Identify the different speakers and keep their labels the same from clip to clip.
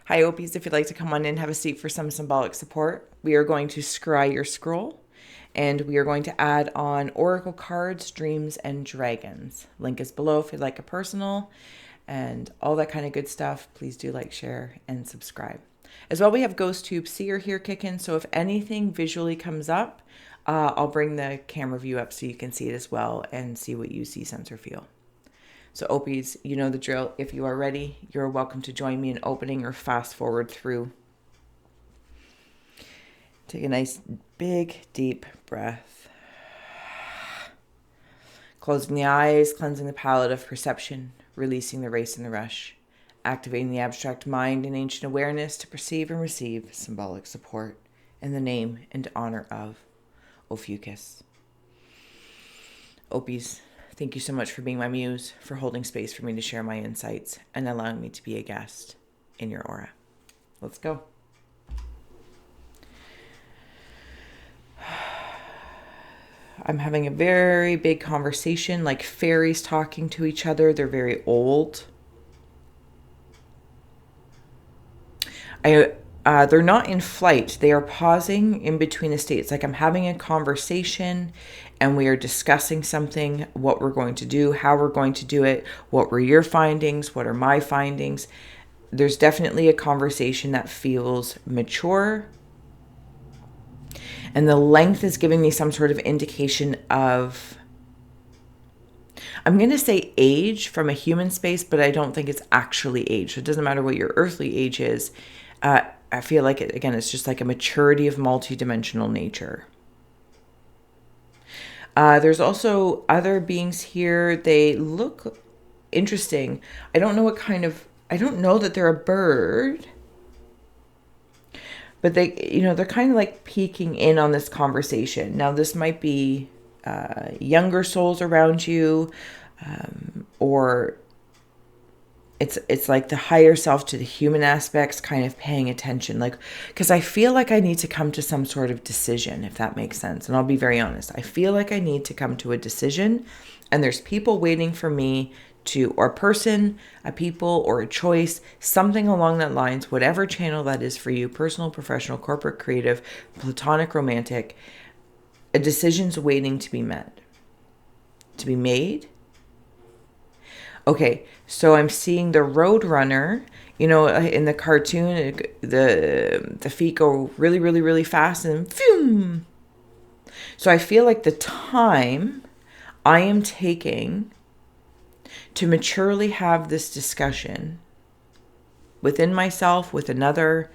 Speaker 1: Hi, Opies. If you'd like to come on in, have a seat for some symbolic support. We are going to scry your scroll, and we are going to add on oracle cards, dreams, and dragons. Link is below if you'd like a personal, and all that kind of good stuff. Please do like, share, and subscribe. As well, we have GhostTube Seer here kicking, so if anything visually comes up, I'll bring the camera view up so you can see it as well and see what you see, sense, or feel. So Opies, you know the drill. If you are ready, you're welcome to join me in opening or fast forward through. Take a nice, big, deep breath. Closing the eyes, cleansing the palette of perception, releasing the race and the rush, activating the abstract mind and ancient awareness to perceive and receive symbolic support in the name and honor of Ophiuchus. Opies, thank you so much for being my muse, for holding space for me to share my insights, and allowing me to be a guest in your aura. Let's go. I'm having a very big conversation, like fairies talking to each other. They're very old. They're not in flight. They are pausing in between the states. Like I'm having a conversation and we are discussing something, what we're going to do, how we're going to do it, what were your findings, what are my findings. There's definitely a conversation that feels mature. And the length is giving me some sort of indication of, I'm going to say age from a human space, but I don't think it's actually age. So it doesn't matter what your earthly age is. I feel like, it's just like a maturity of multidimensional nature. There's also other beings here. They look interesting. I don't know that they're a bird. But they're kind of like peeking in on this conversation. Now, this might be younger souls around you, or it's like the higher self to the human aspects kind of paying attention. Like, because I feel like I need to come to some sort of decision, if that makes sense. And I'll be very honest. I feel like I need to come to a decision, and there's people waiting for me to, or a person, a people, or a choice, something along that lines, whatever channel that is for you, personal, professional, corporate, creative, platonic, romantic, a decision's waiting to be met, to be made. Okay, so I'm seeing the road runner, in the cartoon, the feet go really, really, really fast and phew. So I feel like the time I am taking to maturely have this discussion within myself, with another,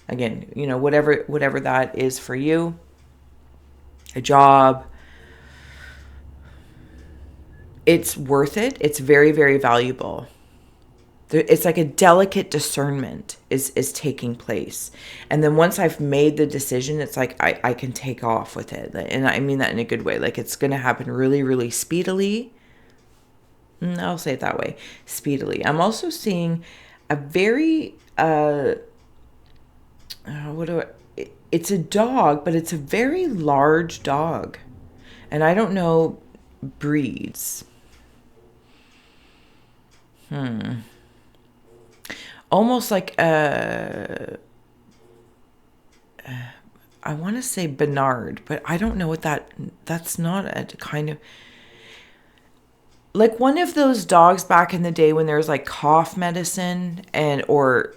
Speaker 1: again, whatever that is for you, a job, it's worth it. It's very, very valuable. It's like a delicate discernment is taking place. And then once I've made the decision, it's like I can take off with it. And I mean that in a good way. Like it's going to happen really, really speedily. I'll say it that way, speedily. I'm also seeing a very, it's a dog, but it's a very large dog. And I don't know breeds. Almost like I want to say Bernard, but I don't know what that's not a kind of, like one of those dogs back in the day when there was like cough medicine or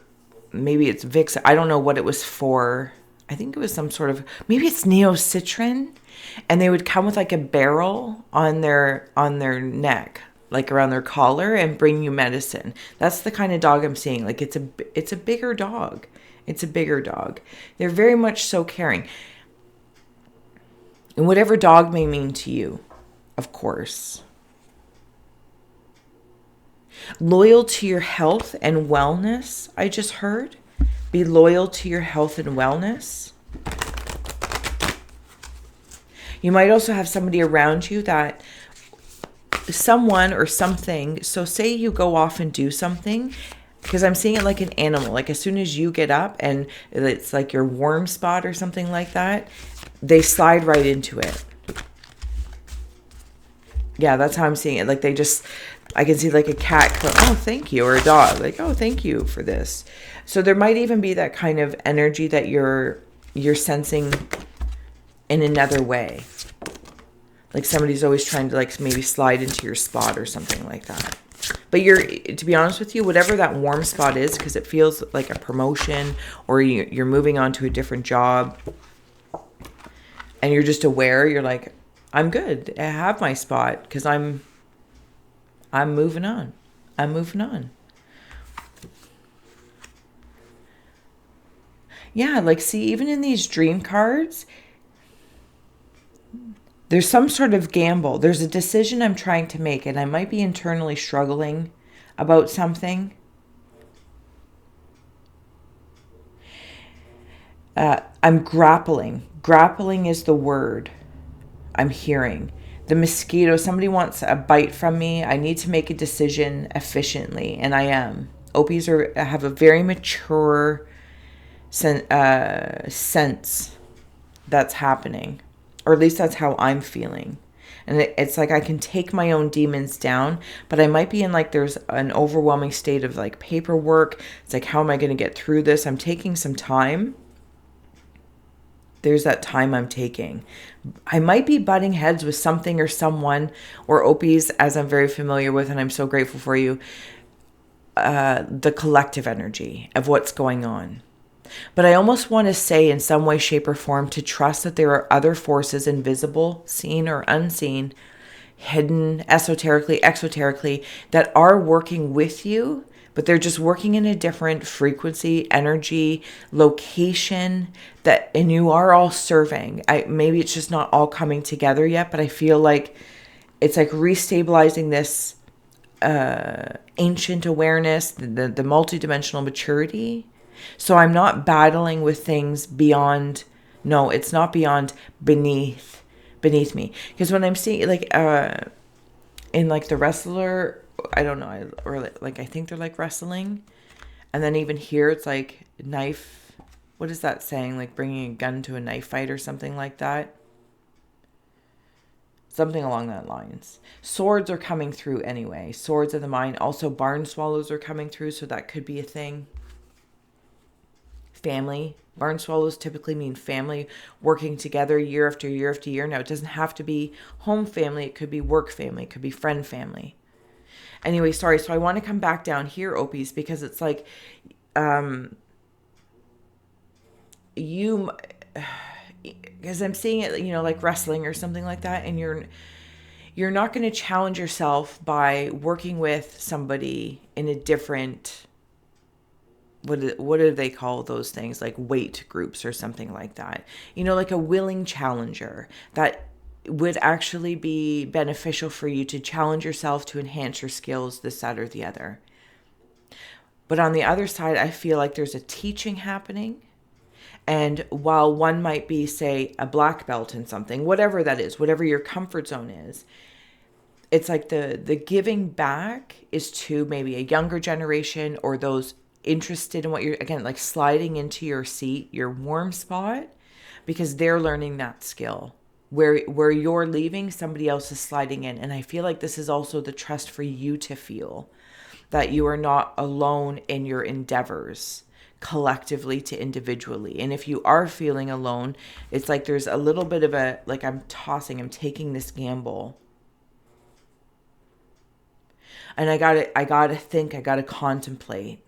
Speaker 1: maybe it's Vicks. I don't know what it was for. I think it was some sort of, maybe it's Neocitrin, and they would come with like a barrel on their neck, like around their collar, and bring you medicine. That's the kind of dog I'm seeing. Like it's a bigger dog. It's a bigger dog. They're very much so caring. And whatever dog may mean to you, of course. Loyal to your health and wellness, I just heard. Be loyal to your health and wellness. You might also have somebody around you that, someone or something. So say you go off and do something, because I'm seeing it like an animal. Like as soon as you get up and it's like your warm spot or something like that, they slide right into it. Yeah, that's how I'm seeing it. Like they just I can see like a cat, oh, thank you, or a dog, like, oh, thank you for this. So there might even be that kind of energy that you're sensing in another way. Like somebody's always trying to like maybe slide into your spot or something like that. But to be honest with you, whatever that warm spot is, because it feels like a promotion or you're moving on to a different job and you're just aware, you're like, I'm good. I have my spot because I'm moving on. I'm moving on. Yeah, like see, even in these dream cards, there's some sort of gamble. There's a decision I'm trying to make, and I might be internally struggling about something. I'm grappling. Grappling is the word I'm hearing. The mosquito, somebody wants a bite from me. I need to make a decision efficiently, and I am. Opies have a very mature sense that's happening. Or at least that's how I'm feeling. And it's like I can take my own demons down, but I might be in like there's an overwhelming state of like paperwork. It's like, how am I going to get through this? I'm taking some time. There's that time I'm taking. I might be butting heads with something or someone, or Opies, as I'm very familiar with, and I'm so grateful for you, the collective energy of what's going on. But I almost want to say in some way, shape, or form to trust that there are other forces, invisible, seen or unseen, hidden, esoterically, exoterically, that are working with you, but they're just working in a different frequency, energy, location, and you are all serving. Maybe it's just not all coming together yet, but I feel like it's like restabilizing this ancient awareness, the multidimensional maturity. So I'm not battling with things beyond, no, it's not beyond beneath me. Because when I'm seeing like in like the wrestler, I don't know, or like I think they're like wrestling. And then even here it's like knife, what is that saying? Like bringing a gun to a knife fight or something like that. Something along that lines. Swords are coming through anyway. Swords of the mind. Also barn swallows are coming through, so that could be a thing. Family. Barn swallows typically mean family working together year after year after year. Now, it doesn't have to be home family. It could be work family. It could be friend family. Anyway, sorry. So I want to come back down here, Opies, because it's like because I'm seeing it, like wrestling or something like that. And you're not going to challenge yourself by working with somebody in a different, what do they call those things? Like weight groups or something like that. Like a willing challenger that would actually be beneficial for you to challenge yourself to enhance your skills, this, that, or the other. But on the other side, I feel like there's a teaching happening. And while one might be, say, a black belt in something, whatever that is, whatever your comfort zone is, it's like the giving back is to maybe a younger generation or those interested in what you're, again, like sliding into your seat, your warm spot, because they're learning that skill. Where you're leaving, somebody else is sliding in. And I feel like this is also the trust for you to feel that you are not alone in your endeavors, collectively to individually. And if you are feeling alone, it's like there's a little bit of a, like I'm taking this gamble. And I gotta think, I gotta contemplate.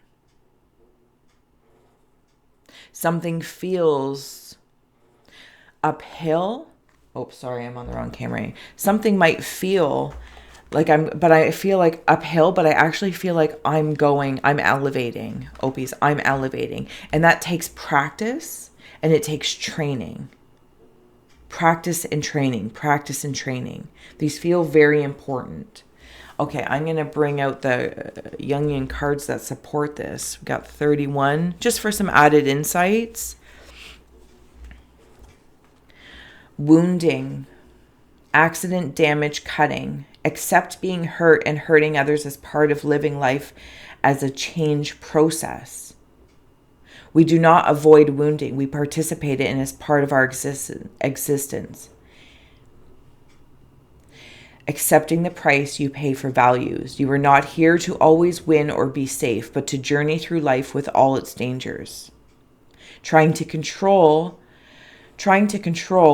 Speaker 1: Something feels uphill. Oh, sorry, I'm on the wrong camera. Something might feel like but I feel like uphill, but I actually feel like I'm elevating. Opies, I'm elevating. And that takes practice and it takes training. Practice and training. These feel very important. Okay, I'm going to bring out the Jungian cards that support this. We've got 31, just for some added insights. Wounding, accident, damage, cutting. Accept being hurt and hurting others as part of living life as a change process. We do not avoid wounding. We participate in it as part of our existence. accepting the price you pay for values. You are not here to always win or be safe, but to journey through life with all its dangers. Trying to control,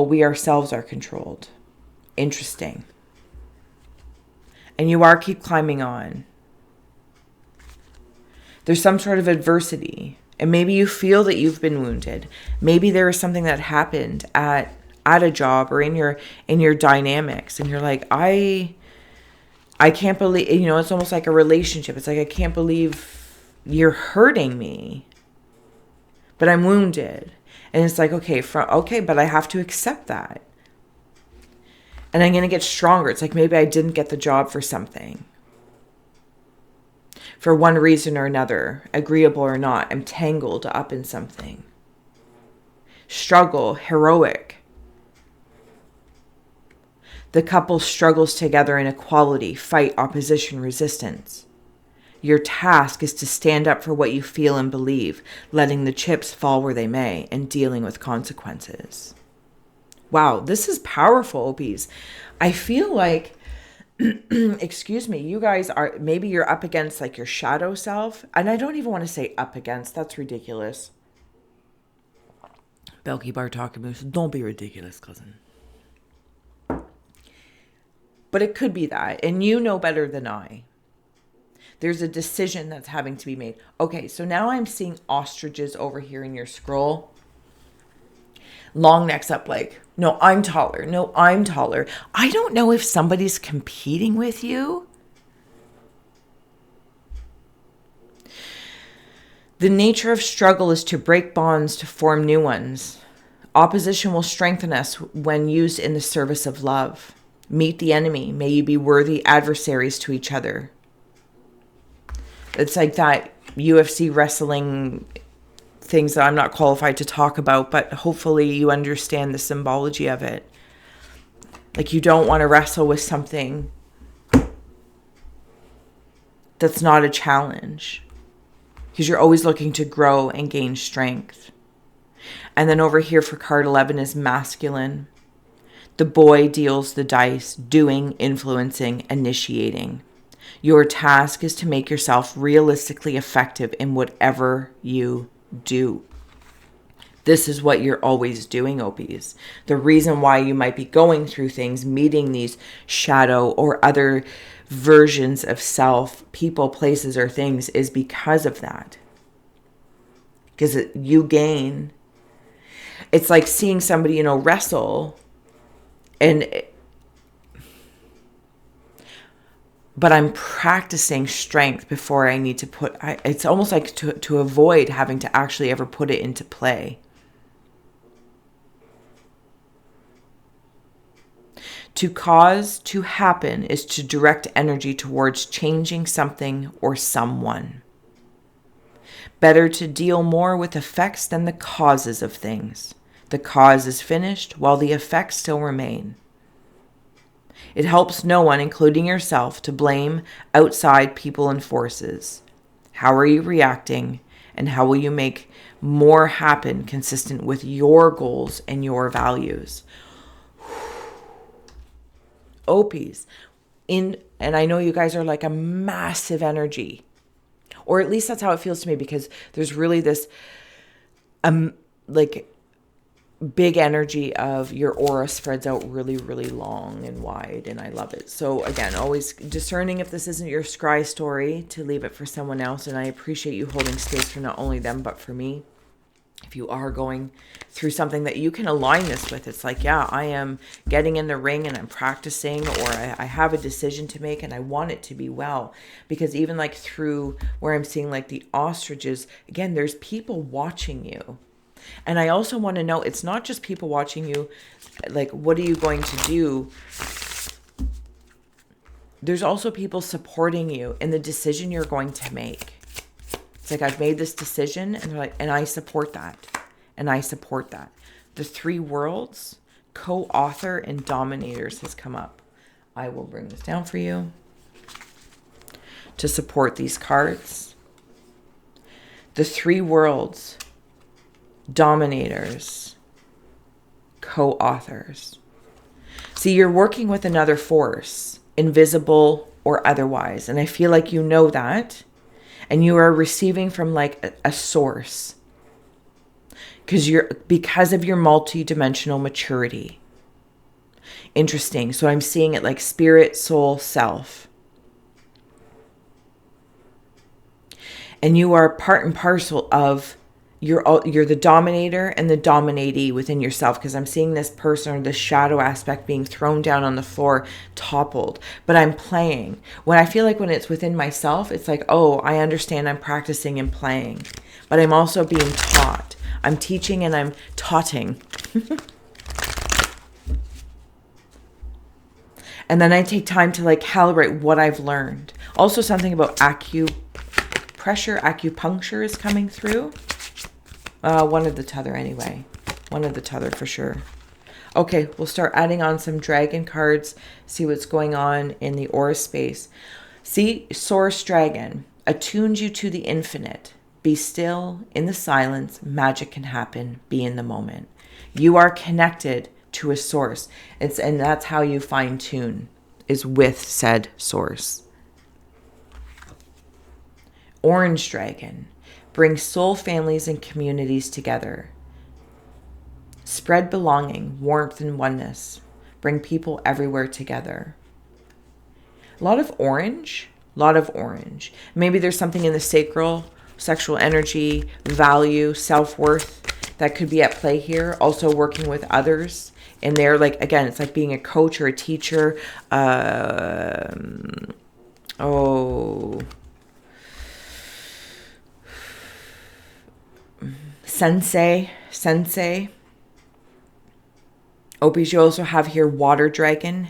Speaker 1: we ourselves are controlled. Interesting. And you are keep climbing on. There's some sort of adversity. And maybe you feel that you've been wounded. Maybe there is something that happened at a job or in your dynamics. And you're like, I can't believe, it's almost like a relationship. It's like, I can't believe you're hurting me, but I'm wounded. And it's like, okay, but I have to accept that. And I'm going to get stronger. It's like, maybe I didn't get the job for something. For one reason or another, agreeable or not, I'm tangled up in something. Struggle, heroic. The couple struggles together in equality, fight, opposition, resistance. Your task is to stand up for what you feel and believe, letting the chips fall where they may, and dealing with consequences. Wow, this is powerful, Ophies. I feel like, excuse me, you guys are, maybe you're up against like your shadow self. And I don't even want to say up against. That's ridiculous. Belky Bartakamus, don't be ridiculous, cousin. But it could be that. And you know better than I. There's a decision that's having to be made. Okay, so now I'm seeing ostriches over here in your scroll. Long necks up like, no, I'm taller. No, I'm taller. I don't know if somebody's competing with you. The nature of struggle is to break bonds to form new ones. Opposition will strengthen us when used in the service of love. Meet the enemy. May you be worthy adversaries to each other. It's like that UFC wrestling things that I'm not qualified to talk about, but hopefully you understand the symbology of it. Like, you don't want to wrestle with something that's not a challenge, because you're always looking to grow and gain strength. And then over here for card 11 is masculine. The boy deals the dice, doing, influencing, initiating. Your task is to make yourself realistically effective in whatever you do. This is what you're always doing, Ophies. The reason why you might be going through things, meeting these shadow or other versions of self, people, places, or things, is because of that. Because you gain. It's like seeing somebody, wrestle, but I'm practicing strength before I need to it's almost like to avoid having to actually ever put it into play. To cause to happen is to direct energy towards changing something or someone. Better to deal more with effects than the causes of things. The cause is finished while the effects still remain. It helps no one, including yourself, to blame outside people and forces. How are you reacting, and how will you make more happen consistent with your goals and your values? Ophies, and I know you guys are like a massive energy, or at least that's how it feels to me, because there's really this like big energy of your aura spreads out really, really long and wide, and I love it. So again, always discerning if this isn't your scry story, to leave it for someone else. And I appreciate you holding space for not only them but for me. If you are going through something that you can align this with, it's like, yeah, I am getting in the ring and I'm practicing, or I have a decision to make and I want it to be well. Because even like through where I'm seeing like the ostriches, again, there's people watching you. And I also want to know, it's not just people watching you, like, what are you going to do? There's also people supporting you in the decision you're going to make. It's like, I've made this decision, and they're like, and I support that. And I support that. The 3 worlds, co-author and dominators has come up. I will bring this down for you to support these cards. The 3 worlds, dominators, co-authors. See, you're working with another force. invisible or otherwise. And I feel like you know that. And you are receiving from like a source. Because of your multidimensional maturity. Interesting. So I'm seeing it like spirit, soul, self. And you are part and parcel of, you're the dominator and the dominatee within yourself, because I'm seeing this person or this shadow aspect being thrown down on the floor, toppled. But I'm playing. When I feel like when it's within myself, it's like, oh, I understand, I'm practicing and playing. But I'm also being taught. I'm teaching and I'm taughtting. And then I take time to like calibrate what I've learned. Also something about acupuncture is coming through. One of the t'other anyway. One of the t'other for sure. Okay, we'll start adding on some dragon cards. See what's going on in the aura space. See, Source Dragon attunes you to the infinite. Be still in the silence. Magic can happen. Be in the moment. You are connected to a source. And that's how you fine tune, is with said source. Orange Dragon. Bring soul families and communities together. Spread belonging, warmth, and oneness. Bring people everywhere together. A lot of orange. Maybe there's something in the sacral, sexual energy, value, self-worth that could be at play here. Also working with others. And they're like, again, it's like being a coach or a teacher. Sensei. Ophiuchus, you also have here Water Dragon.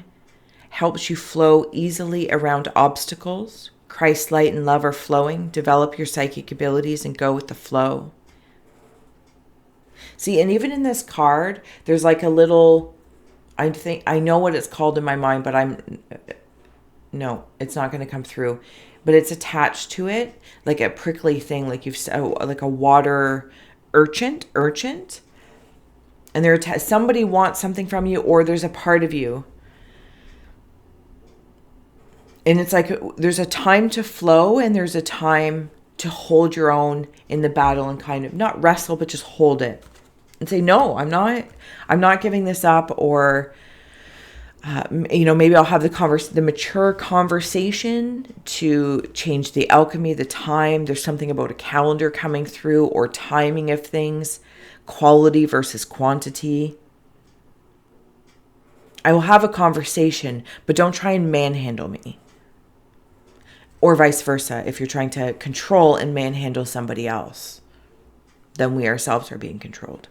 Speaker 1: Helps you flow easily around obstacles. Christ light and love are flowing. Develop your psychic abilities and go with the flow. See, and even in this card, there's like a little, I know what it's called in my mind, but no, it's not going to come through. But it's attached to it, like a prickly thing, like like a water urchin. And somebody wants something from you, or there's a part of you. And it's like there's a time to flow and there's a time to hold your own in the battle and kind of not wrestle, but just hold it and say, no, I'm not giving this up. Or, maybe I'll have the mature conversation to change the alchemy, the time. There's something about a calendar coming through, or timing of things, quality versus quantity. I will have a conversation, but don't try and manhandle me. Or vice versa. If you're trying to control and manhandle somebody else, then we ourselves are being controlled.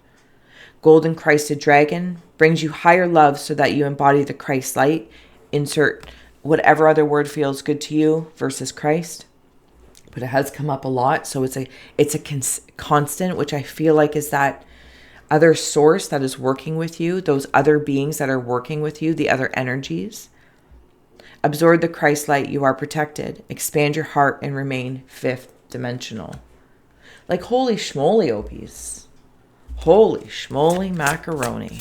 Speaker 1: Golden Christed Dragon brings you higher love so that you embody the Christ light. Insert whatever other word feels good to you versus Christ. But it has come up a lot. So it's a constant, which I feel like is that other source that is working with you, those other beings that are working with you, the other energies. Absorb the Christ light, you are protected. Expand your heart and remain fifth dimensional. Like, holy schmoly, Ophies. Holy schmoly macaroni.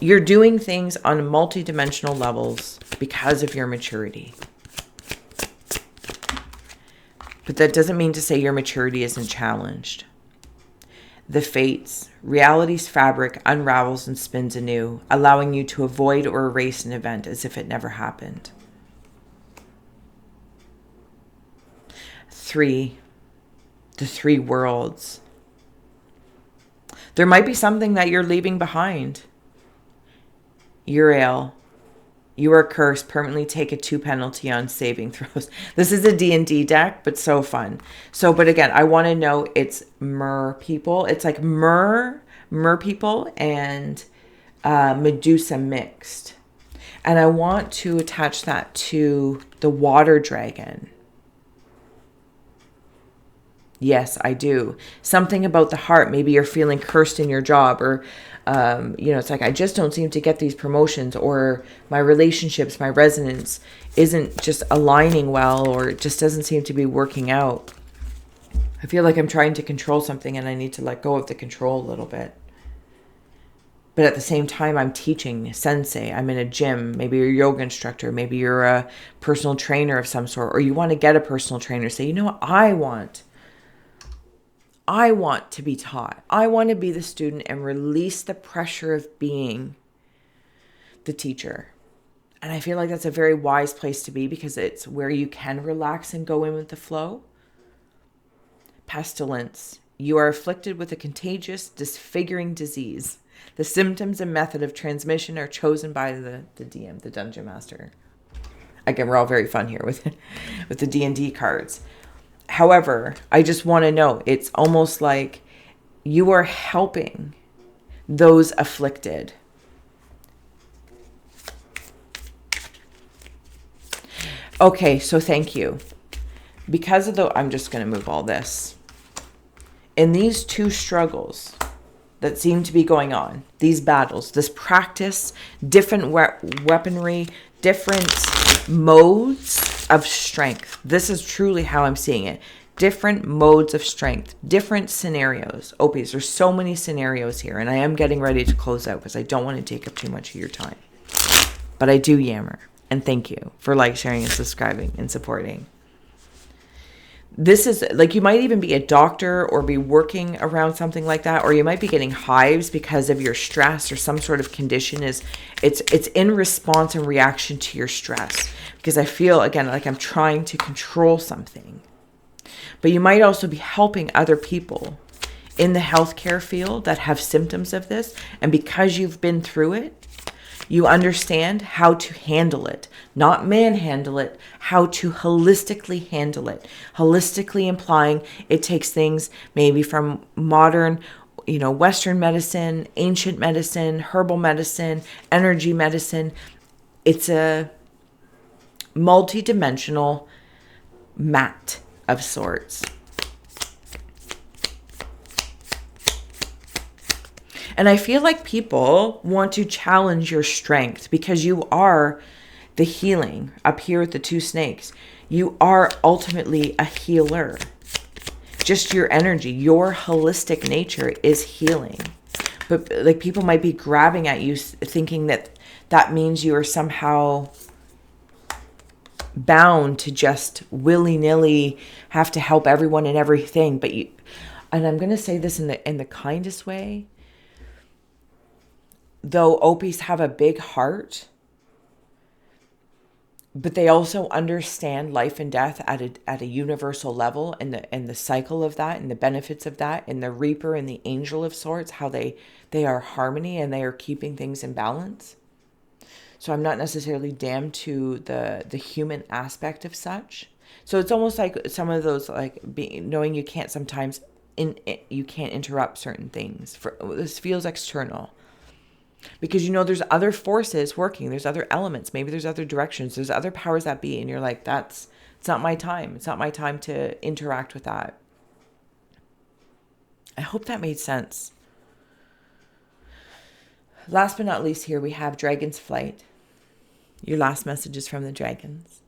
Speaker 1: You're doing things on multidimensional levels because of your maturity. But that doesn't mean to say your maturity isn't challenged. The fates, reality's fabric unravels and spins anew, allowing you to avoid or erase an event as if it never happened. 3, the 3 worlds. There might be something that you're leaving behind. Uriel, you are cursed. Permanently take a 2 penalty on saving throws. This is a D&D deck, but so fun. But again, I want to know it's mer people. It's like mer people and Medusa mixed. And I want to attach that to the water dragon. Yes, I do. Something about the heart. Maybe you're feeling cursed in your job, or it's like, I just don't seem to get these promotions, or my relationships, my resonance isn't just aligning well, or it just doesn't seem to be working out. I feel like I'm trying to control something and I need to let go of the control a little bit. But at the same time, I'm teaching sensei. I'm in a gym. Maybe you're a yoga instructor. Maybe you're a personal trainer of some sort, or you want to get a personal trainer. Say, you know what? I want to be taught. I want to be the student and release the pressure of being the teacher. And I feel like that's a very wise place to be, because it's where you can relax and go in with the flow. Pestilence. You are afflicted with a contagious, disfiguring disease. The symptoms and method of transmission are chosen by the DM, the Dungeon Master. Again, we're all very fun here with the D&D cards. However, I just want to know, it's almost like you are helping those afflicted. Okay, so thank you. Because of I'm just going to move all this. In these two struggles that seem to be going on, these battles, this practice, different weaponry, different modes of strength. This is truly how I'm seeing it. Different modes of strength, different scenarios. Opies, there's so many scenarios here, and I am getting ready to close out because I don't want to take up too much of your time. But I do yammer, and thank you for sharing and subscribing and supporting. This is you might even be a doctor or be working around something like that, or you might be getting hives because of your stress or some sort of condition. It's in response and reaction to your stress, because I feel again like I'm trying to control something. But you might also be helping other people in the healthcare field that have symptoms of this, and because you've been through it, you understand how to handle it, not manhandle it, how to holistically handle it. Holistically implying it takes things maybe from modern, Western medicine, ancient medicine, herbal medicine, energy medicine. It's a multidimensional mat of sorts. And I feel like people want to challenge your strength, because you are the healing up here with the two snakes. You are ultimately a healer. Just your energy, your holistic nature is healing. But people might be grabbing at you thinking that means you are somehow bound to just willy-nilly have to help everyone and everything. And I'm going to say this in the kindest way. Though Opies have a big heart, but they also understand life and death at a universal level, and the cycle of that, and the benefits of that, and the Reaper and the Angel of sorts, how they are harmony and they are keeping things in balance. So I'm not necessarily damned to the human aspect of such. So it's almost like some of those knowing you can't sometimes you can't interrupt certain things. This feels external. Because there's other forces working, there's other elements, maybe there's other directions, there's other powers that be, and you're like, it's not my time. It's not my time to interact with that. I hope that made sense. Last but not least, here we have Dragon's Flight. Your last message is from the dragons.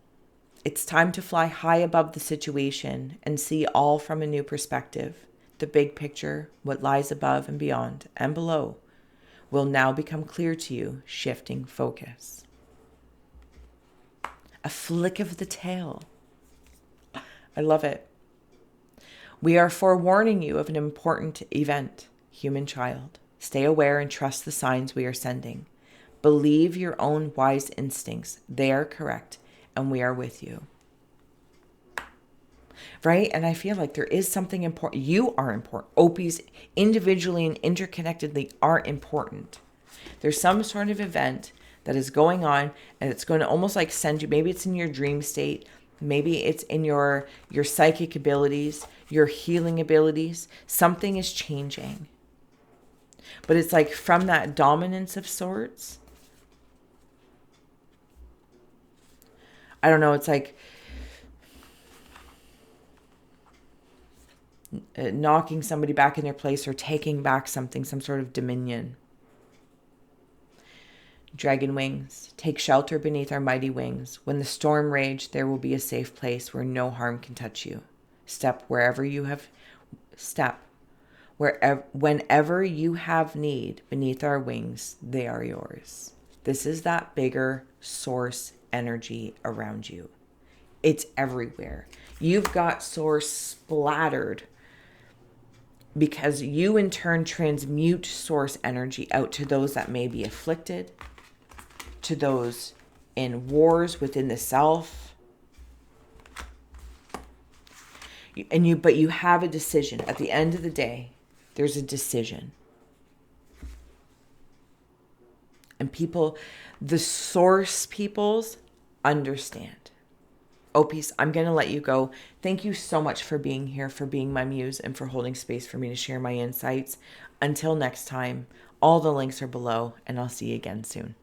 Speaker 1: It's time to fly high above the situation and see all from a new perspective. The big picture, what lies above and beyond and below, will now become clear to you, shifting focus. A flick of the tail. I love it. We are forewarning you of an important event, human child. Stay aware and trust the signs we are sending. Believe your own wise instincts. They are correct, and we are with you. Right? And I feel like there is something important. You are important. Opies individually and interconnectedly are important. There's some sort of event that is going on, and it's going to almost send you, maybe it's in your dream state, maybe it's in your psychic abilities, your healing abilities. Something is changing. But it's from that dominance of sorts. I don't know, it's knocking somebody back in their place or taking back something, some sort of dominion. Dragon wings, take shelter beneath our mighty wings. When the storm rage, there will be a safe place where no harm can touch you. Step Whenever you have need beneath our wings, they are yours. This is that bigger source energy around you. It's everywhere. You've got source splattered because you in turn transmute source energy out to those that may be afflicted, to those in wars within the self. But you have a decision. At the end of the day, there's a decision. And people, the source peoples, understand. Ophiuchus, I'm going to let you go. Thank you so much for being here, for being my muse, and for holding space for me to share my insights. Until next time, all the links are below, and I'll see you again soon.